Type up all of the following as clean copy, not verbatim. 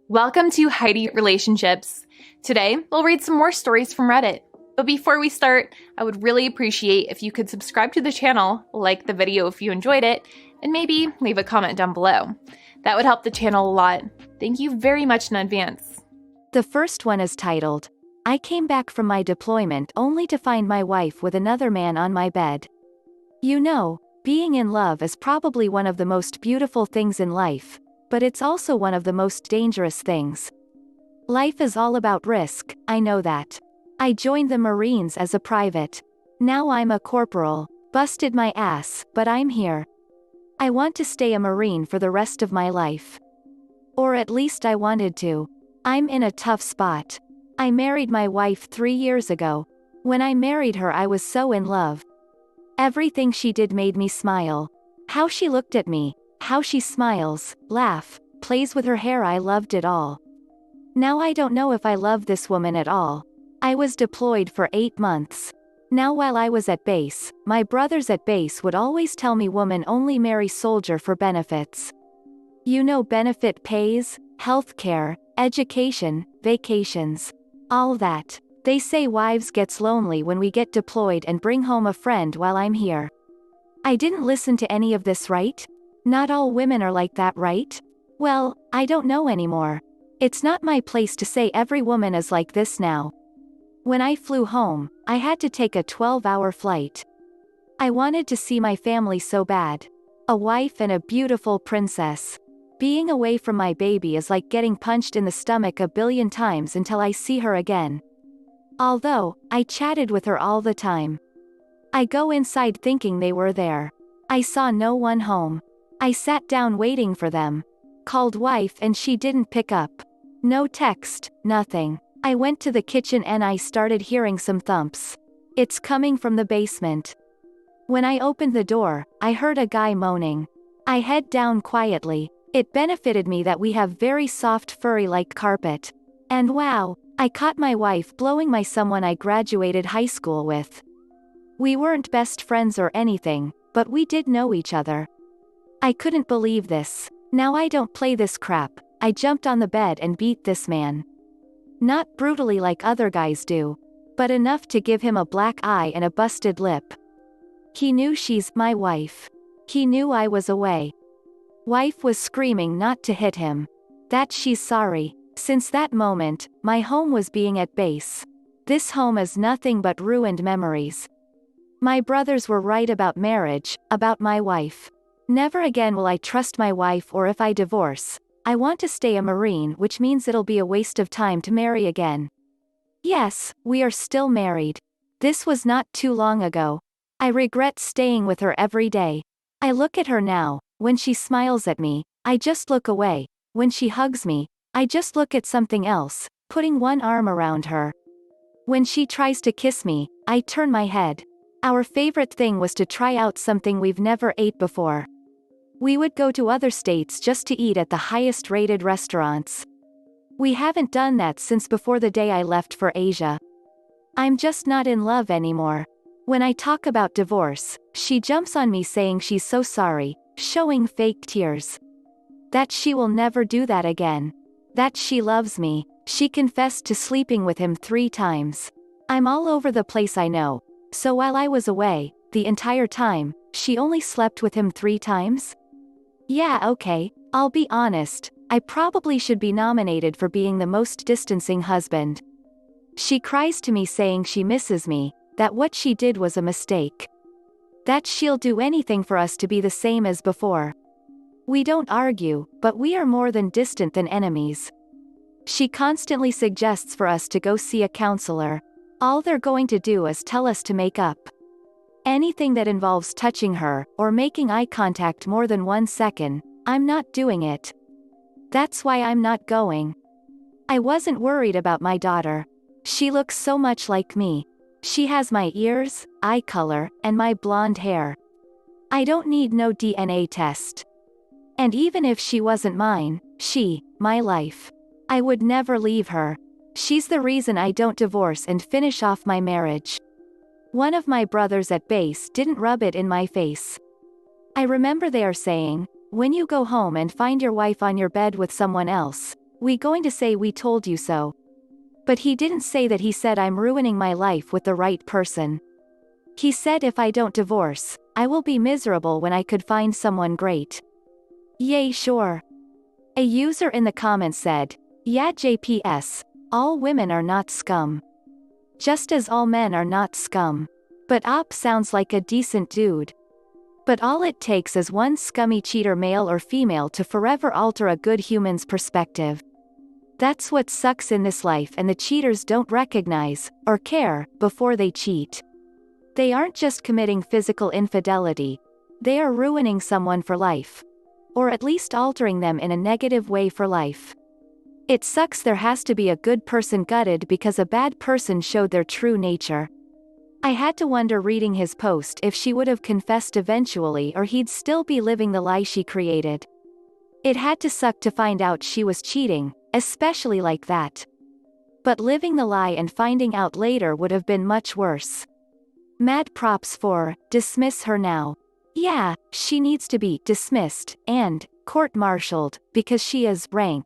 Welcome to Heidi Relationships. Today, we'll read some more stories from Reddit. But before we start, I would really appreciate if you could subscribe to the channel, like the video if you enjoyed it, and maybe leave a comment down below. That would help the channel a lot. Thank you very much in advance. The first one is titled, I came back from my deployment only to find my wife with another man on my bed. You know, being in love is probably one of the most beautiful things in life, but it's also one of the most dangerous things. Life is all about risk, I know that. I joined the Marines as a private. Now I'm a corporal, busted my ass, but I'm here. I want to stay a Marine for the rest of my life. Or at least I wanted to. I'm in a tough spot. I married my wife 3 years ago. When I married her I was so in love. Everything she did made me smile. How she looked at me, how she smiles, laugh, plays with her hair, I loved it all. Now I don't know if I love this woman at all. I was deployed for 8 months. Now while I was at base, my brothers at base would always tell me woman only marry soldier for benefits. You know, benefit pays, healthcare, education, vacations. All that. They say wives gets lonely when we get deployed and bring home a friend while I'm here. I didn't listen to any of this, right? Not all women are like that, right? Well, I don't know anymore. It's not my place to say every woman is like this now. When I flew home, I had to take a 12-hour flight. I wanted to see my family so bad. A wife and a beautiful princess. Being away from my baby is like getting punched in the stomach a billion times until I see her again. Although, I chatted with her all the time. I go inside thinking they were there. I saw no one home. I sat down waiting for them. Called wife and she didn't pick up. No text, nothing. I went to the kitchen and I started hearing some thumps. It's coming from the basement. When I opened the door, I heard a guy moaning. I head down quietly. It benefited me that we have very soft furry-like carpet. And wow, I caught my wife blowing my someone I graduated high school with. We weren't best friends or anything, but we did know each other. I couldn't believe this. Now I don't play this crap. I jumped on the bed and beat this man. Not brutally like other guys do, but enough to give him a black eye and a busted lip. He knew she's my wife. He knew I was away. Wife was screaming not to hit him. That she's sorry. Since that moment, my home was being at base. This home is nothing but ruined memories. My brothers were right about marriage, about my wife. Never again will I trust my wife, or if I divorce, I want to stay a Marine, which means it'll be a waste of time to marry again. Yes, we are still married. This was not too long ago. I regret staying with her every day. I look at her now, when she smiles at me, I just look away. When she hugs me, I just look at something else, putting one arm around her. When she tries to kiss me, I turn my head. Our favorite thing was to try out something we've never ate before. We would go to other states just to eat at the highest rated restaurants. We haven't done that since before the day I left for Asia. I'm just not in love anymore. When I talk about divorce, she jumps on me saying she's so sorry, showing fake tears. That she will never do that again. That she loves me. She confessed to sleeping with him 3 times. I'm all over the place, I know. So while I was away, the entire time, she only slept with him 3 times? Yeah, okay, I'll be honest, I probably should be nominated for being the most distancing husband. She cries to me saying she misses me, that what she did was a mistake. That she'll do anything for us to be the same as before. We don't argue, but we are more than distant than enemies. She constantly suggests for us to go see a counselor. All they're going to do is tell us to make up. Anything that involves touching her, or making eye contact more than 1 second, I'm not doing it. That's why I'm not going. I wasn't worried about my daughter. She looks so much like me. She has my ears, eye color, and my blonde hair. I don't need no DNA test. And even if she wasn't mine, my life. I would never leave her. She's the reason I don't divorce and finish off my marriage. One of my brothers at base didn't rub it in my face. I remember they are saying, when you go home and find your wife on your bed with someone else, We going to say we told you so. But he didn't say that. He said I'm ruining my life with the right person. He said if I don't divorce, I will be miserable when I could find someone great. Yay, sure. A user in the comments said, yeah, JPS, all women are not scum. Just as all men are not scum. But Op sounds like a decent dude. But all it takes is one scummy cheater, male or female, to forever alter a good human's perspective. That's what sucks in this life, and the cheaters don't recognize, or care, before they cheat. They aren't just committing physical infidelity. They are ruining someone for life. Or at least altering them in a negative way for life. It sucks. There has to be a good person gutted because a bad person showed their true nature. I had to wonder reading his post if she would have confessed eventually or he'd still be living the lie she created. It had to suck to find out she was cheating, especially like that. But living the lie and finding out later would have been much worse. Mad props for, dismiss her now. Yeah, she needs to be dismissed, and court-martialed, because she is rank.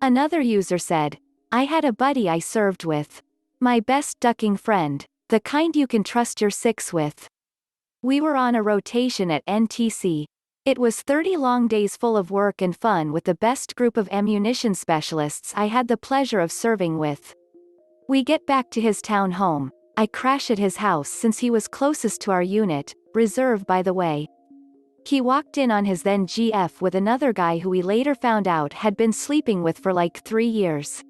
Another user said, I had a buddy I served with. My best ducking friend, the kind you can trust your six with. We were on a rotation at NTC. It was 30 long days full of work and fun with the best group of ammunition specialists I had the pleasure of serving with. We get back to his town home. I crash at his house since he was closest to our unit, reserve by the way. He walked in on his then GF with another guy who we later found out had been sleeping with for like 3 years.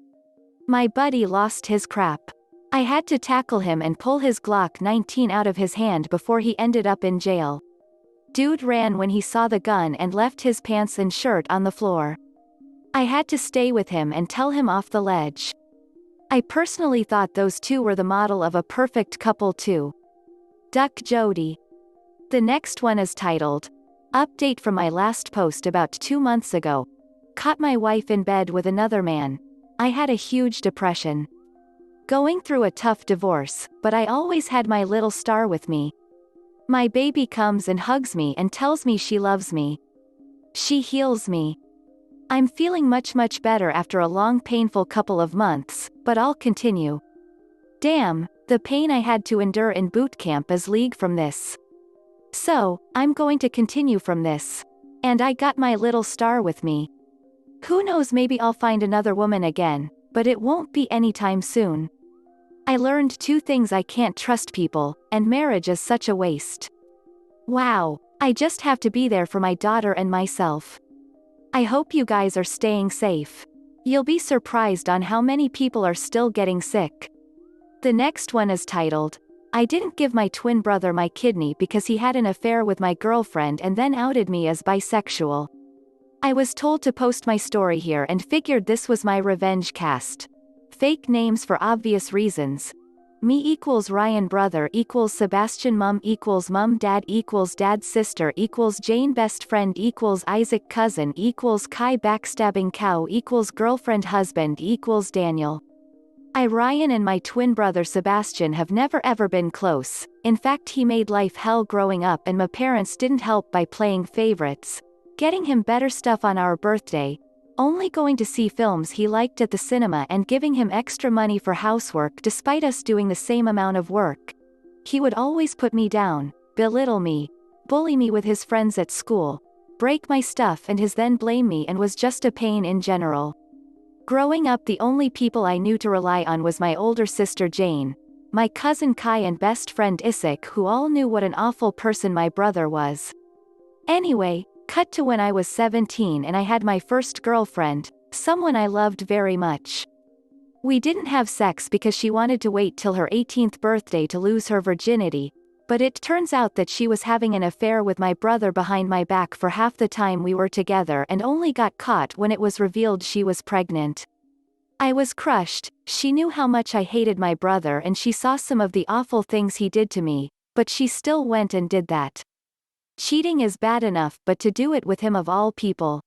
My buddy lost his crap. I had to tackle him and pull his Glock 19 out of his hand before he ended up in jail. Dude ran when he saw the gun and left his pants and shirt on the floor. I had to stay with him and tell him off the ledge. I personally thought those two were the model of a perfect couple too. Duck Jody. The next one is titled, Update from my last post about 2 months ago. Caught my wife in bed with another man. I had a huge depression. Going through a tough divorce, but I always had my little star with me. My baby comes and hugs me and tells me she loves me. She heals me. I'm feeling much better after a long painful couple of months, but I'll continue. Damn, the pain I had to endure in boot camp is league from this. So, I'm going to continue from this. And I got my little star with me. Who knows, maybe I'll find another woman again, but it won't be anytime soon. I learned 2 things: I can't trust people, and marriage is such a waste. Wow, I just have to be there for my daughter and myself. I hope you guys are staying safe. You'll be surprised on how many people are still getting sick. The next one is titled, I didn't give my twin brother my kidney because he had an affair with my girlfriend and then outed me as bisexual. I was told to post my story here and figured this was my revenge cast. Fake names for obvious reasons. Me equals Ryan brother equals Sebastian mum equals mum dad equals dad sister equals Jane best friend equals Isaac cousin equals Kai backstabbing cow equals girlfriend husband equals Daniel. Ryan and my twin brother Sebastian have never ever been close. In fact, he made life hell growing up and my parents didn't help by playing favorites, getting him better stuff on our birthday, only going to see films he liked at the cinema and giving him extra money for housework despite us doing the same amount of work. He would always put me down, belittle me, bully me with his friends at school, break my stuff and his then blame me, and was just a pain in general. Growing up, the only people I knew to rely on was my older sister Jane, my cousin Kai and best friend Isaac, who all knew what an awful person my brother was. Anyway, cut to when I was 17 and I had my first girlfriend, someone I loved very much. We didn't have sex because she wanted to wait till her 18th birthday to lose her virginity, but it turns out that she was having an affair with my brother behind my back for half the time we were together and only got caught when it was revealed she was pregnant. I was crushed. She knew how much I hated my brother and she saw some of the awful things he did to me, but she still went and did that. Cheating is bad enough, but to do it with him of all people.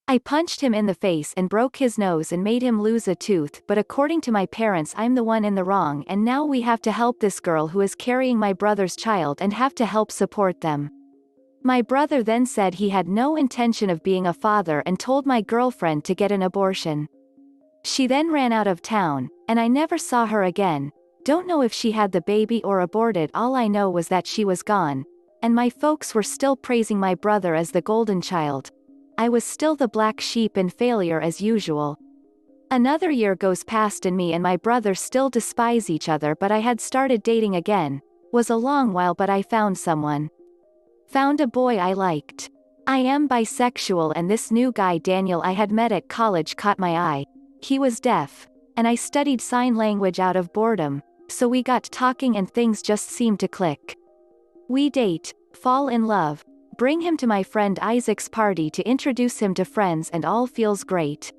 I punched him in the face and broke his nose and made him lose a tooth, but according to my parents I'm the one in the wrong, and now we have to help this girl who is carrying my brother's child and have to help support them. My brother then said he had no intention of being a father and told my girlfriend to get an abortion. She then ran out of town, and I never saw her again. Don't know if she had the baby or aborted. All I know was that she was gone, and my folks were still praising my brother as the golden child. I was still the black sheep and failure as usual. Another year goes past and me and my brother still despise each other, but I had started dating again. Was a long while, but I found someone. Found a boy I liked. I am bisexual, and this new guy Daniel I had met at college caught my eye. He was deaf, and I studied sign language out of boredom, so we got talking and things just seemed to click. We date, fall in love, bring him to my friend Isaac's party to introduce him to friends, and all feels great.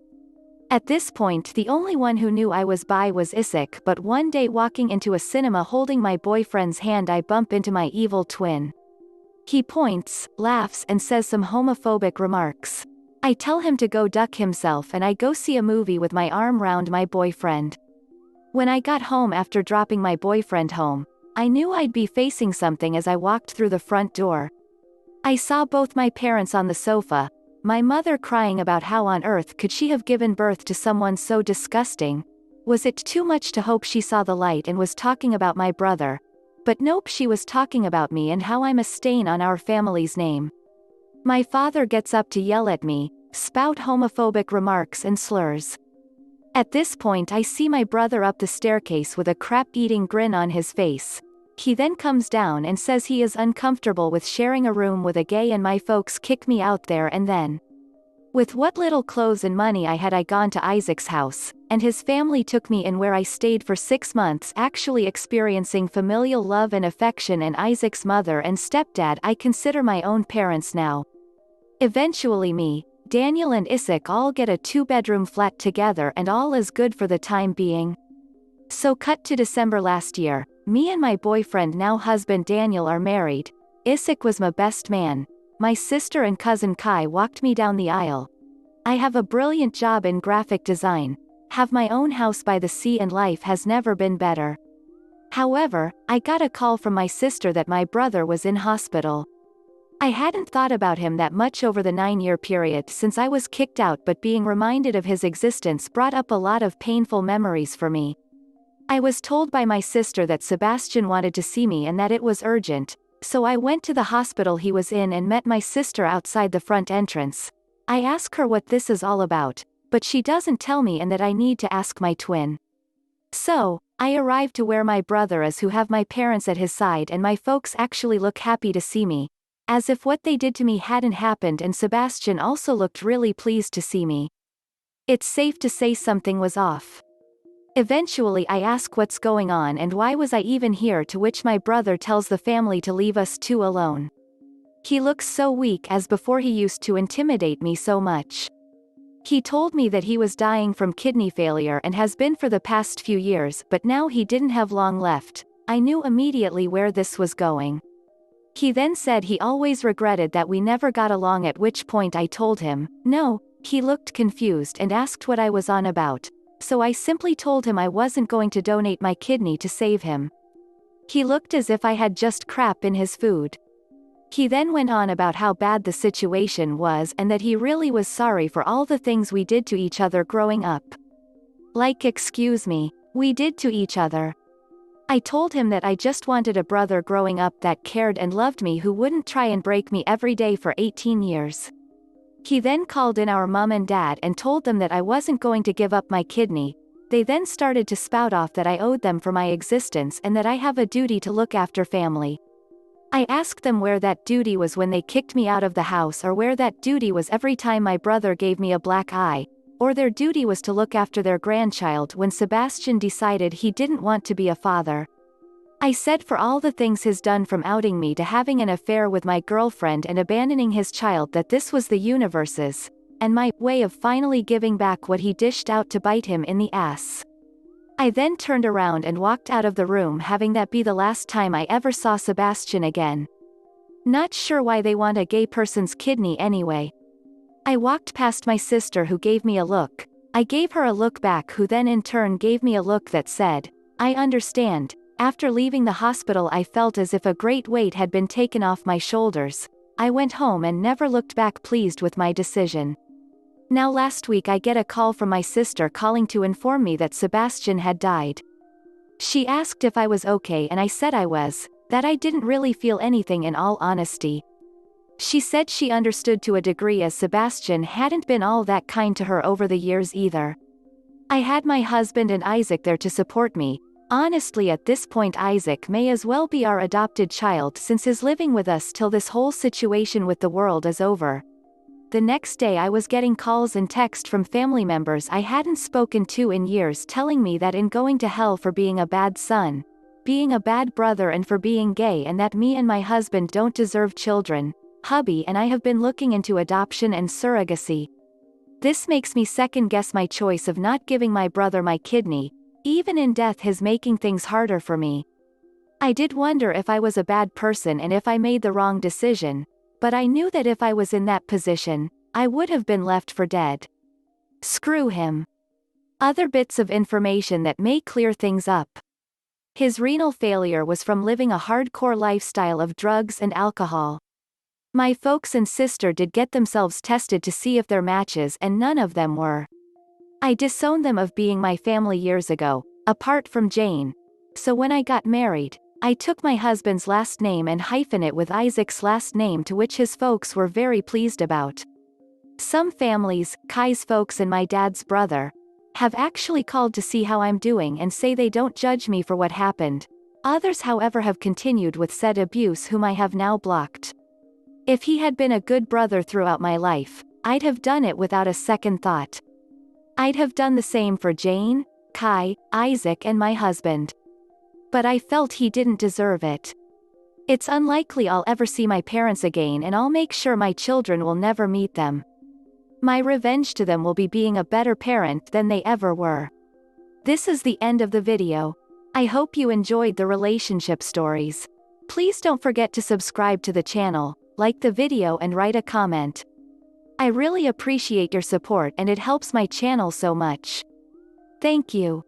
At this point the only one who knew I was bi was Isaac, but one day walking into a cinema holding my boyfriend's hand I bump into my evil twin. He points, laughs and says some homophobic remarks. I tell him to go duck himself and I go see a movie with my arm round my boyfriend. When I got home after dropping my boyfriend home, I knew I'd be facing something as I walked through the front door. I saw both my parents on the sofa, my mother crying about how on earth could she have given birth to someone so disgusting. Was it too much to hope she saw the light and was talking about my brother? But nope, she was talking about me and how I'm a stain on our family's name. My father gets up to yell at me, spout homophobic remarks and slurs. At this point I see my brother up the staircase with a crap-eating grin on his face. He then comes down and says he is uncomfortable with sharing a room with a gay, and my folks kick me out there and then. With what little clothes and money I had, I gone to Isaac's house, and his family took me in, where I stayed for 6 months, actually experiencing familial love and affection, and Isaac's mother and stepdad I consider my own parents now. Eventually me, Daniel and Isaac all get a 2-bedroom flat together and all is good for the time being. So cut to December last year, me and my boyfriend, now husband Daniel, are married. Isaac was my best man. My sister and cousin Kai walked me down the aisle. I have a brilliant job in graphic design, have my own house by the sea, and life has never been better. However, I got a call from my sister that my brother was in hospital. I hadn't thought about him that much over the 9-year period since I was kicked out, but being reminded of his existence brought up a lot of painful memories for me. I was told by my sister that Sebastian wanted to see me and that it was urgent, so I went to the hospital he was in and met my sister outside the front entrance. I ask her what this is all about, but she doesn't tell me, and that I need to ask my twin. So, I arrive to where my brother is, who have my parents at his side, and my folks actually look happy to see me, as if what they did to me hadn't happened, and Sebastian also looked really pleased to see me. It's safe to say something was off. Eventually I ask what's going on and why was I even here, to which my brother tells the family to leave us two alone. He looks so weak, as before he used to intimidate me so much. He told me that he was dying from kidney failure and has been for the past few years, but now he didn't have long left. I knew immediately where this was going. He then said he always regretted that we never got along, at which point I told him, no. He looked confused and asked what I was on about, so I simply told him I wasn't going to donate my kidney to save him. He looked as if I had just crap in his food. He then went on about how bad the situation was and that he really was sorry for all the things we did to each other growing up. Like, excuse me, we did to each other. I told him that I just wanted a brother growing up that cared and loved me, who wouldn't try and break me every day for 18 years. He then called in our mom and dad and told them that I wasn't going to give up my kidney. They then started to spout off that I owed them for my existence and that I have a duty to look after family. I asked them where that duty was when they kicked me out of the house, or where that duty was every time my brother gave me a black eye, or their duty was to look after their grandchild when Sebastian decided he didn't want to be a father. I said for all the things he's done, from outing me to having an affair with my girlfriend and abandoning his child, that this was the universe's, and my, way of finally giving back what he dished out to bite him in the ass. I then turned around and walked out of the room, having that be the last time I ever saw Sebastian again. Not sure why they want a gay person's kidney anyway. I walked past my sister, who gave me a look. I gave her a look back, who then in turn gave me a look that said, I understand. After leaving the hospital I felt as if a great weight had been taken off my shoulders. I went home and never looked back, pleased with my decision. Now last week I get a call from my sister calling to inform me that Sebastian had died. She asked if I was okay and I said I was, that I didn't really feel anything in all honesty. She said she understood to a degree as Sebastian hadn't been all that kind to her over the years either. I had my husband and Isaac there to support me. Honestly, at this point Isaac may as well be our adopted child since he's living with us till this whole situation with the world is over. The next day I was getting calls and text from family members I hadn't spoken to in years telling me that in going to hell for being a bad son, being a bad brother and for being gay, and that me and my husband don't deserve children. Hubby and I have been looking into adoption and surrogacy. This makes me second guess my choice of not giving my brother my kidney. Even in death his making things harder for me. I did wonder if I was a bad person and if I made the wrong decision, but I knew that if I was in that position, I would have been left for dead. Screw him. Other bits of information that may clear things up. His renal failure was from living a hardcore lifestyle of drugs and alcohol. My folks and sister did get themselves tested to see if they're matches and none of them were. I disowned them of being my family years ago, apart from Jane. So when I got married, I took my husband's last name and hyphened it with Isaac's last name, to which his folks were very pleased about. Some families, Kai's folks and my dad's brother, have actually called to see how I'm doing and say they don't judge me for what happened. Others however have continued with said abuse, whom I have now blocked. If he had been a good brother throughout my life, I'd have done it without a second thought. I'd have done the same for Jane, Kai, Isaac and my husband. But I felt he didn't deserve it. It's unlikely I'll ever see my parents again, and I'll make sure my children will never meet them. My revenge to them will be being a better parent than they ever were. This is the end of the video. I hope you enjoyed the relationship stories. Please don't forget to subscribe to the channel, like the video and write a comment. I really appreciate your support and it helps my channel so much. Thank you.